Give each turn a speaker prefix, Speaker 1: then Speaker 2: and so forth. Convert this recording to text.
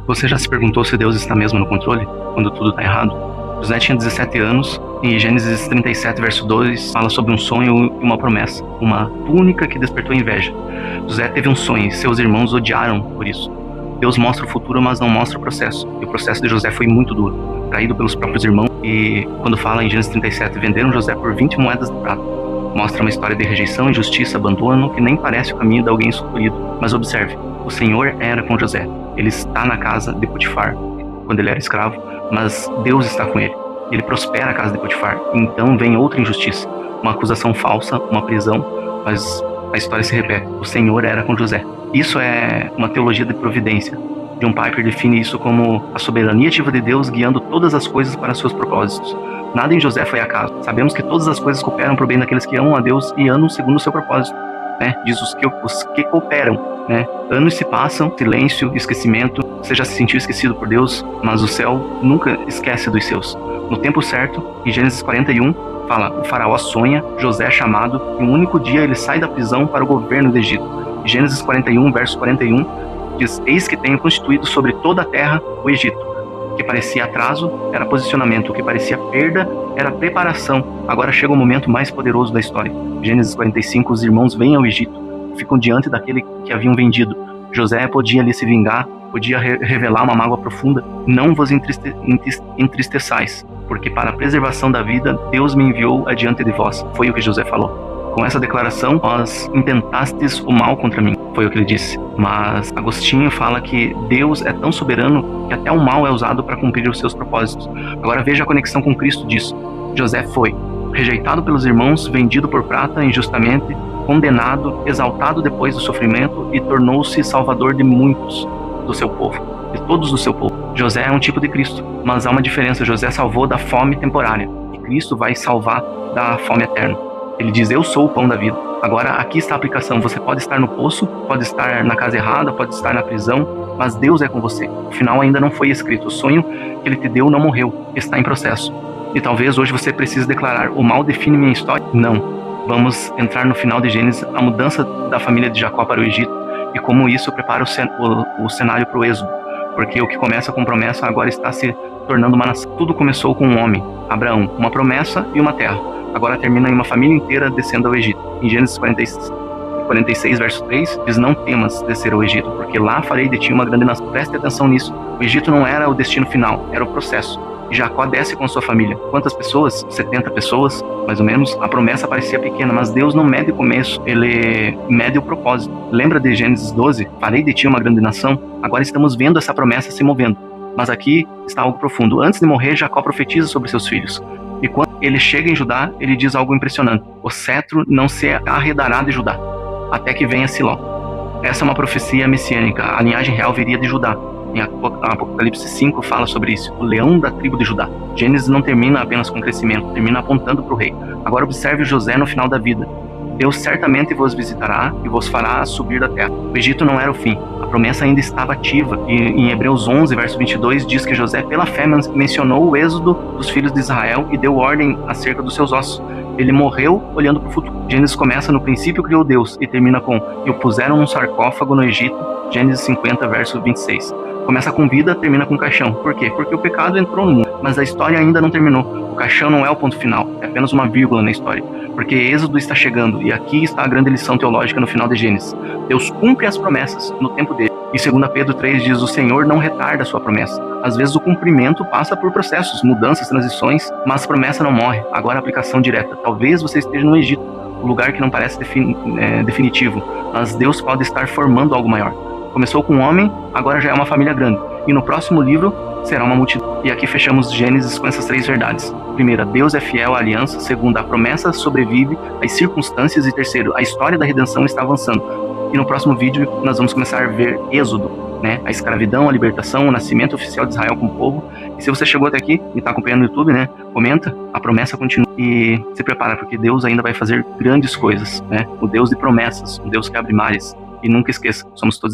Speaker 1: Você já se perguntou se Deus está mesmo no controle, quando tudo está errado? José tinha 17 anos e Gênesis 37, verso 2 fala sobre um sonho e uma promessa, uma túnica que despertou inveja. José teve um sonho e seus irmãos odiaram por isso. Deus mostra o futuro, mas não mostra o processo. E o processo de José foi muito duro, traído pelos próprios irmãos. E quando fala em Gênesis 37, venderam José por 20 moedas de prata. Mostra uma história de rejeição, injustiça, abandono, que nem parece o caminho de alguém escolhido. Mas observe, o Senhor era com José. Ele está na casa de Potifar, quando ele era escravo, mas Deus está com ele. Ele prospera a casa de Potifar. Então vem outra injustiça, uma acusação falsa, uma prisão, mas a história se repete. O Senhor era com José. Isso é uma teologia de providência. John Piper define isso como a soberania ativa de Deus guiando todas as coisas para seus propósitos. Nada em José foi acaso. Sabemos que todas as coisas cooperam para o bem daqueles que amam a Deus e andam segundo o seu propósito. Diz os que cooperam. Anos se passam, silêncio, esquecimento. Você já se sentiu esquecido por Deus, mas o céu nunca esquece dos seus. No tempo certo, em Gênesis 41, fala: o faraó sonha, José é chamado, e um único dia ele sai da prisão para o governo do Egito. Gênesis 41, verso 41, diz: eis que tenho constituído sobre toda a terra o Egito. O que parecia atraso era posicionamento, o que parecia perda era preparação. Agora chega o momento mais poderoso da história. Gênesis 45, os irmãos vêm ao Egito, ficam diante daquele que haviam vendido. José podia ali se vingar, podia revelar uma mágoa profunda. Não vos entristeçais, porque para a preservação da vida, Deus me enviou adiante de vós. Foi o que José falou. Com essa declaração, vós intentastes o mal contra mim. Foi o que ele disse. Mas Agostinho fala que Deus é tão soberano que até o mal é usado para cumprir os seus propósitos. Agora veja a conexão com Cristo disso. José foi rejeitado pelos irmãos, vendido por prata injustamente, condenado, exaltado depois do sofrimento e tornou-se salvador de muitos do seu povo, de todos do seu povo. José é um tipo de Cristo, mas há uma diferença. José salvou da fome temporária e Cristo vai salvar da fome eterna. Ele diz: eu sou o pão da vida. Agora aqui está a aplicação. Você pode estar no poço, pode estar na casa errada, pode estar na prisão, mas Deus é com você. O final ainda não foi escrito. O sonho que Ele te deu não morreu, está em processo. E talvez hoje você precise declarar: o mal define minha história? Não. Vamos entrar no final de Gênesis, a mudança da família de Jacó para o Egito e como isso prepara o cenário para o êxodo. Porque o que começa com promessa agora está se tornando uma nação. Tudo começou com um homem, Abraão, uma promessa e uma terra. Agora termina em uma família inteira descendo ao Egito. Em Gênesis 46, verso 3, diz: não temas descer ao Egito, porque lá farei de ti uma grande nação. Preste atenção nisso. O Egito não era o destino final, era o processo. E Jacó desce com sua família. Quantas pessoas? 70 pessoas, mais ou menos. A promessa parecia pequena, mas Deus não mede o começo, Ele mede o propósito. Lembra de Gênesis 12? Farei de ti uma grande nação. Agora estamos vendo essa promessa se movendo. Mas aqui está algo profundo. Antes de morrer, Jacó profetiza sobre seus filhos. E quando ele chega em Judá, ele diz algo impressionante: o cetro não se arredará de Judá, até que venha Siló. Essa é uma profecia messiânica. A linhagem real viria de Judá. Em Apocalipse 5 fala sobre isso, o leão da tribo de Judá. Gênesis não termina apenas com crescimento, termina apontando para o rei. Agora observe José no final da vida. Deus certamente vos visitará e vos fará subir da terra. O Egito não era o fim, a promessa ainda estava ativa. E em Hebreus 11, verso 22, diz que José, pela fé, mencionou o êxodo dos filhos de Israel e deu ordem acerca dos seus ossos. Ele morreu olhando para o futuro. Gênesis começa: no princípio criou Deus, e termina com: e o puseram num sarcófago no Egito. Gênesis 50, verso 26. Começa com vida, termina com caixão. Por quê? Porque o pecado entrou no mundo, mas a história ainda não terminou. O caixão não é o ponto final, é apenas uma vírgula na história. Porque Êxodo está chegando, e aqui está a grande lição teológica no final de Gênesis. Deus cumpre as promessas no tempo dele. E 2 Pedro 3 diz: o Senhor não retarda a sua promessa. Às vezes o cumprimento passa por processos, mudanças, transições, mas a promessa não morre. Agora a aplicação direta. Talvez você esteja no Egito, um lugar que não parece definitivo, mas Deus pode estar formando algo maior. Começou com um homem, agora já é uma família grande. E no próximo livro será uma multidão. E aqui fechamos Gênesis com essas 3 verdades. Primeira, Deus é fiel à aliança. Segunda, a promessa sobrevive às circunstâncias. E terceiro, a história da redenção está avançando. E no próximo vídeo nós vamos começar a ver Êxodo, a escravidão, a libertação, o nascimento oficial de Israel como povo. E se você chegou até aqui e está acompanhando no YouTube, comenta, a promessa continua. E se prepara, porque Deus ainda vai fazer grandes coisas, O Deus de promessas, o Deus que abre mares. E nunca esqueça, somos todos